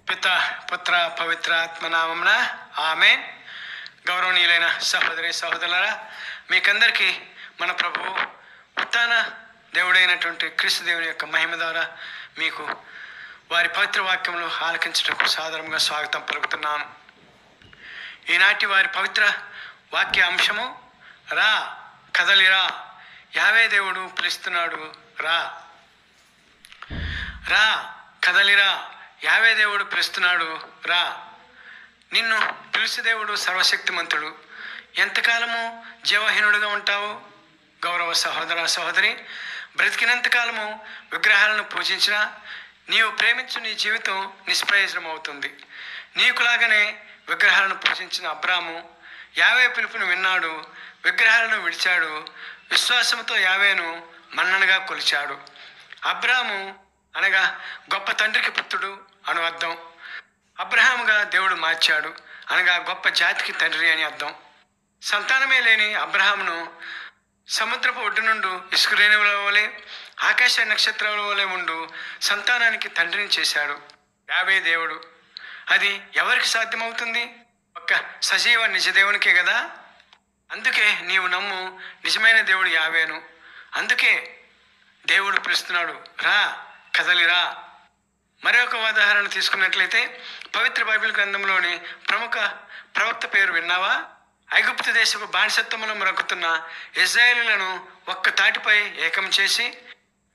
పిత పుత్ర పవిత్ర ఆత్మనామమున ఆమేన్. గౌరవనీయులైన సహోదరి సహోదరులారా, మీకందరికీ మన ప్రభువు ఉత్థాన దేవుడైనటువంటి క్రీస్తు దేవుని యొక్క మహిమ ద్వారా మీకు వారి పవిత్ర వాక్యములు ఆలకించుటకు సాదరంగా స్వాగతం పలుకుతున్నాను. ఈనాటి వారి పవిత్ర వాక్య అంశము రా కదలిరా, యావే దేవుడు పిలుస్తున్నాడు, రా రా కదలిరా, యావే దేవుడు పిలుస్తున్నాడు, రా. నిన్ను పిలిచి దేవుడు సర్వశక్తిమంతుడు. ఎంతకాలము జీవహీనుడుగా ఉంటావు గౌరవ సహోదర సహోదరి? బ్రతికినంతకాలము విగ్రహాలను పూజించినా నీవు ప్రేమించు నీ జీవితం నిష్ప్రయోజనం అవుతుంది. నీకులాగానే విగ్రహాలను పూజించిన అబ్రాము యావే పిలుపును విన్నాడు, విగ్రహాలను విడిచాడు, విశ్వాసంతో యావేను మన్ననగా కొలిచాడు. అబ్రాము అనగా గొప్ప తండ్రికి పుత్రుడు అను అర్థం. అబ్రహాముగా దేవుడు మార్చాడు అనగా గొప్ప జాతికి తండ్రి అని అర్థం. సంతానమే లేని అబ్రహామును సముద్రపు ఒడ్డు నుండి ఇసుక రేణువుల వలె, ఆకాశ నక్షత్రాల వలె ఉండు సంతానానికి తండ్రిని చేశాడు యావే దేవుడు. అది ఎవరికి సాధ్యమవుతుంది? ఒక్క సజీవ నిజదేవునికే కదా. అందుకే నీవు నమ్ము, నిజమైన దేవుడు యావేను. అందుకే దేవుడు పిలుస్తున్నాడు, రా కదలిరా. మరొక ఉదాహరణ తీసుకున్నట్లయితే పవిత్ర బైబిల్ గ్రంథంలోని ప్రముఖ ప్రవక్త పేరు విన్నావా? ఐగుప్తు దేశపు బానిసత్వములో మ్రొక్కుతున్న ఇశ్రాయేలులను ఒక్క తాటిపై ఏకం చేసి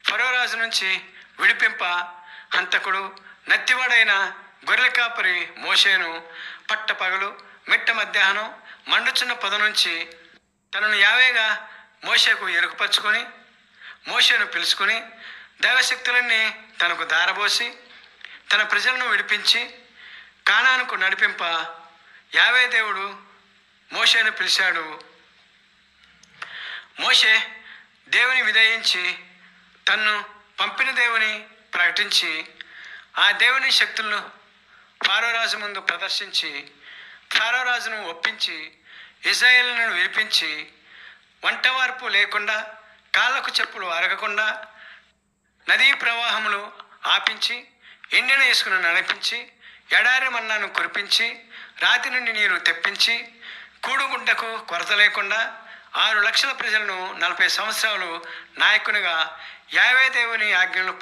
ఫరో రాజు నుంచి విడిపింప హంతకుడు నత్తివాడైన గొర్రెల కాపరి మోషేను పట్టపగలు మిట్ట మధ్యాహ్నం మండుచున్న పొద నుంచి తనను యావేగా మోషేకు ఎరుకుపరుచుకొని మోషేను పిలుచుకొని దైవశక్తులన్నీ తనకు దారబోసి తన ప్రజలను విడిపించి కానానుకు నడిపింప యావే దేవుడు మోషేను పిలిచాడు. మోషే దేవుని విధేయించి తన్ను పంపిన దేవుని ప్రకటించి ఆ దేవుని శక్తులను ఫారోరాజు ముందు ప్రదర్శించి ఫారోరాజును ఒప్పించి ఇశ్రాయేలును విడిపించి వంటవార్పు లేకుండా కాళ్ళకు చెప్పులు అరగకుండా నదీ ప్రవాహములు ఆపించి ఎండిన ఇసుకను నడిపించి ఎడారి మన్నాను కురిపించి రాతి నుండి నీరు తెప్పించి కూడుగుడ్డకు కొరత లేకుండా 6 లక్షల ప్రజలను 40 సంవత్సరాలు నాయకునిగా యావే దేవుని ఆజ్ఞలను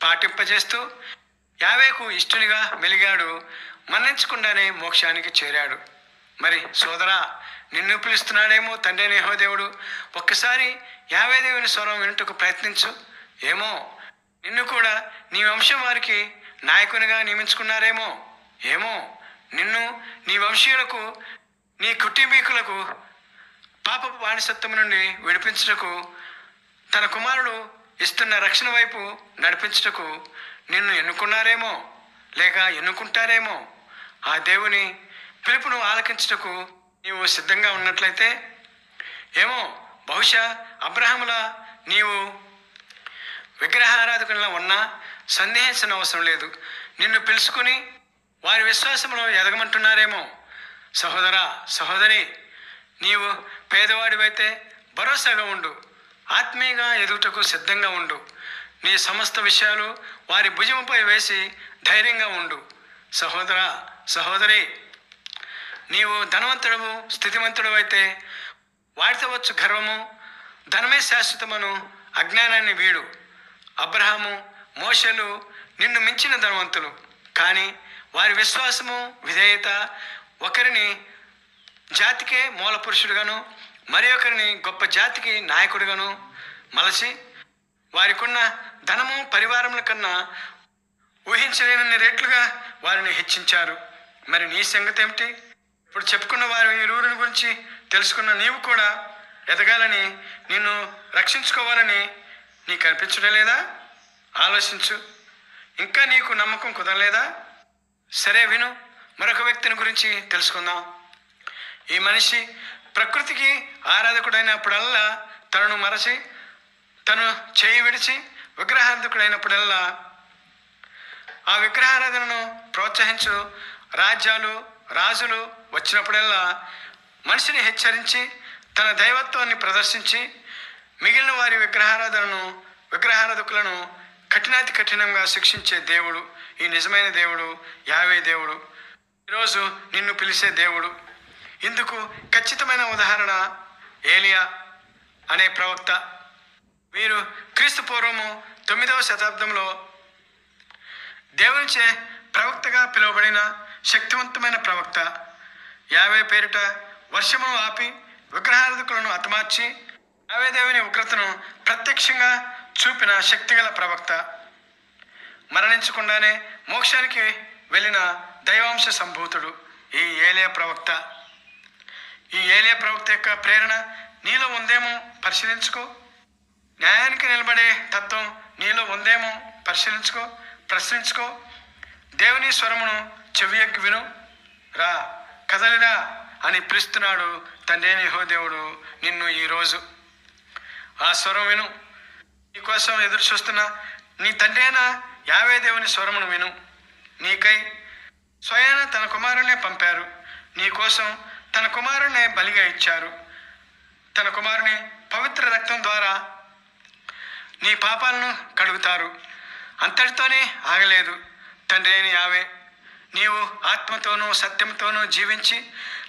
పాటింపజేస్తూ యావేకు ఇష్టునిగా మెలిగాడు. మన్నించకుండానే మోక్షానికి చేరాడు. మరి సోదరా, నిన్ను పిలుస్తున్నాడేమో తండ్రి యెహోవా. ఒక్కసారి యావే దేవుని స్వరం వినుటకు ప్రయత్నించు. ఏమో నిన్ను కూడా నీ వంశం వారికి నాయకునిగా నియమించుకున్నారేమో. ఏమో నిన్ను నీ వంశీయులకు నీ కుటుంబీకులకు పాపపు బానిసత్వం నుండి విడిపించుటకు తన కుమారుడు ఇస్తున్న రక్షణ వైపు నడిపించుటకు నిన్ను ఎన్నుకున్నారేమో, లేక ఎన్నుకుంటారేమో. ఆ దేవుని పిలుపును ఆలకించుటకు నీవు సిద్ధంగా ఉన్నట్లయితే ఏమో బహుశా అబ్రహాములా నీవు విగ్రహారాధకులా ఉన్నా సందేహించిన అవసరం లేదు. నిన్ను పిలుచుకుని వారి విశ్వాసంలో ఎదగమంటున్నారేమో. సహోదరా సహోదరి, నీవు పేదవాడివైతే భరోసాగా ఉండు, ఆత్మీయంగా ఎదుగుటకు సిద్ధంగా ఉండు. నీ సమస్త విషయాలు వారి భుజముపై వేసి ధైర్యంగా ఉండు. సహోదరా సహోదరి, నీవు ధనవంతుడవు స్థితిమంతుడు అయితే వాడితో వచ్చు గర్వము, ధనమే శాశ్వతమను అజ్ఞానాన్ని వీడు. అబ్రహాము మోషేలు నిన్ను మించిన ధనవంతులు, కానీ వారి విశ్వాసము విధేయత ఒకరిని జాతికే మూల పురుషుడుగాను మరి ఒకరిని గొప్ప జాతికి నాయకుడిగాను మలసి వారికున్న ధనము పరివారముల కన్నా ఊహించలేనన్ని రెట్లుగా వారిని హెచ్చించారు. మరి నీ సంగతి ఏమిటి? ఇప్పుడు చెప్పుకున్న వారి ఇరువురిని గురించి తెలుసుకున్న నీవు కూడా ఎదగాలని, నిన్ను రక్షించుకోవాలని నీకు అనిపించడం లేదా? ఆలోచించు. ఇంకా నీకు నమ్మకం కుదరలేదా? సరే విను, మరొక వ్యక్తిని గురించి తెలుసుకుందాం. ఈ మనిషి ప్రకృతికి ఆరాధకుడైనప్పుడల్లా తనను మరచి తను చేయి విడిచి విగ్రహారాధకుడైనప్పుడల్లా ఆ విగ్రహారాధనను ప్రోత్సహించు రాజ్యాలు రాజులు వచ్చినప్పుడల్లా మనిషిని హెచ్చరించి తన దైవత్వాన్ని ప్రదర్శించి మిగిలిన వారి విగ్రహారాధకులను కఠినాతి కఠినంగా శిక్షించే దేవుడు, ఈ నిజమైన దేవుడు యావే దేవుడు, ఈరోజు నిన్ను పిలిచే దేవుడు. ఇందుకు ఖచ్చితమైన ఉదాహరణ ఏలియా అనే ప్రవక్త. వీరు క్రీస్తు పూర్వము 9వ శతాబ్దంలో దేవునిచే ప్రవక్తగా పిలువబడిన శక్తివంతమైన ప్రవక్త. యావే పేరిట వర్షమును ఆపి విగ్రహారాధకులను హతమార్చి యావే దేవుని ఉగ్రతను ప్రత్యక్షంగా చూపిన శక్తిగల ప్రవక్త. మరణించకుండానే మోక్షానికి వెళ్ళిన దైవాంశ సంభూతుడు ఈ ఏలియా ప్రవక్త. ఈ ఏలియా ప్రవక్త యొక్క ప్రేరణ నీలో ఉందేమో పరిశీలించుకో. న్యాయానికి నిలబడే తత్వం నీలో ఉందేమో పరిశీలించుకో, ప్రశ్నించుకో. దేవుని స్వరమును చెవియొగ్గి విను. రా, కదలిరా అని పిలుస్తున్నాడు తండ్రి అయిన యెహోవా దేవుడు నిన్ను ఈరోజు. ఆ స్వరం విను. నీకోసం ఎదురు చూస్తున్న నీ తండ్రి అయిన యావే దేవుని స్వరమును విను. నీకై స్వయాన తన కుమారుణ్ణే పంపారు. నీకోసం తన కుమారుణ్ణే బలిగా ఇచ్చారు. తన కుమారుని పవిత్ర రక్తం ద్వారా నీ పాపాలను కడుగుతారు. అంతటితోనే ఆగలేదు. తండ్రి అయిన యావే నీవు ఆత్మతోనూ సత్యంతోనూ జీవించి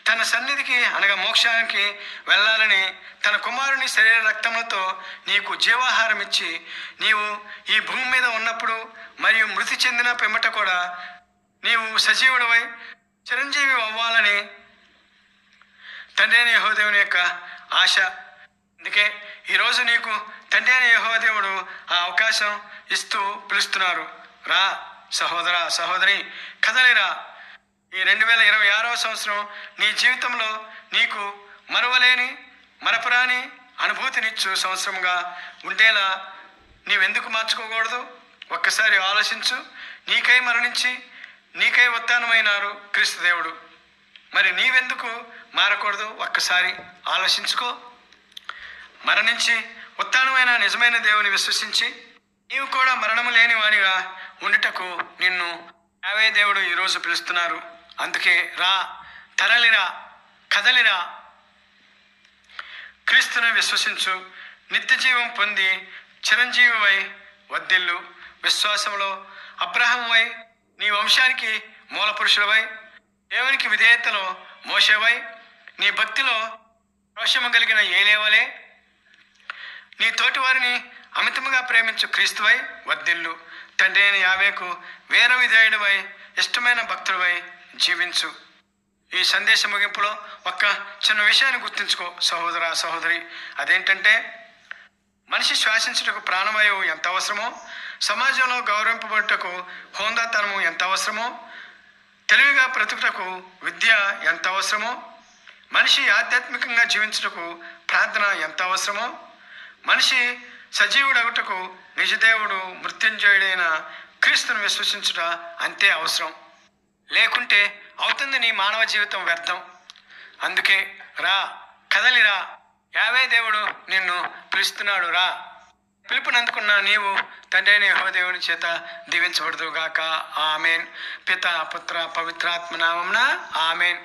తన సన్నిధికి అనగా మోక్షానికి వెళ్ళాలని తన కుమారుని శరీర రక్తములతో నీకు జీవాహారం ఇచ్చి నీవు ఈ భూమి మీద ఉన్నప్పుడు మరియు మృతి చెందిన పిమ్మట కూడా నీవు సజీవుడవై చిరంజీవి అవ్వాలని తండ్రి అయిన యెహోవా దేవుని యొక్క ఆశ. అందుకే ఈరోజు నీకు తండ్రి అయిన యెహోవా దేవుడు ఆ అవకాశం ఇస్తూ పిలుస్తున్నారు. రా సహోదరా, సహోదరి, కదలిరా. ఈ 2026వ సంవత్సరం నీ జీవితంలో నీకు మరువలేని మరపురాని అనుభూతినిచ్చు సంవత్సరంగా ఉండేలా నీవెందుకు మార్చుకోకూడదు? ఒక్కసారి ఆలోచించు. నీకై మరణించి నీకై ఉత్థానమైనారు క్రీస్తు దేవుడు. మరి నీవెందుకు మారకూడదు? ఒక్కసారి ఆలోచించుకో. మరణించి ఉత్థానమైన నిజమైన దేవుని విశ్వసించి నీవు కూడా మరణము లేని వాడిగా ఉండుటకు నిన్ను యావే దేవుడు ఈరోజు పిలుస్తున్నారు. అందుకే రా, తరలిరా, కదలిరా. క్రీస్తును విశ్వసించు. నిత్య జీవం పొంది చిరంజీవివై వర్ధిల్లు. విశ్వాసంలో అబ్రహామువై నీ వంశానికి మూల పురుషులవై దేవునికి విధేయతలో మోషేవై నీ భక్తిలో రోషము కలిగిన ఏలేవలే నీ తోటి వారిని అమితముగా ప్రేమించు క్రీస్తువై వర్ధిల్లు. తండ్రి అయిన యావేకు వేర విధేయుడివై ఇష్టమైన భక్తుడివై జీవించు. ఈ సందేశ ముగింపులో ఒక్క చిన్న విషయాన్ని గుర్తుంచుకో సహోదరా, సహోదరి. అదేంటంటే మనిషి శ్వాసించుటకు ప్రాణవాయువు ఎంత అవసరమో, సమాజంలో గౌరవింపబడుటకు హోందాతనము ఎంత అవసరమో, తెలివిగా బ్రతుకుటకు విద్య ఎంత అవసరమో, మనిషి ఆధ్యాత్మికంగా జీవించుటకు ప్రార్థన ఎంత అవసరమో, మనిషి సజీవుడగుటకు నిజదేవుడు మృత్యుంజయుడైన క్రీస్తును విశ్వసించుట అంతే అవసరం. లేకుంటే అవుతుంది నీ మానవ జీవితం వ్యర్థం. అందుకే రా, కదలిరా. యావే దేవుడు నిన్ను పిలుస్తున్నాడు. రా. పిలుపునందుకున్న నీవు తండ్రి అయిన యెహోవా దేవుని చేత దీవించబడుదుగాక. ఆమెన్. పిత, పుత్ర, పవిత్రాత్మ నామమున ఆమెన్.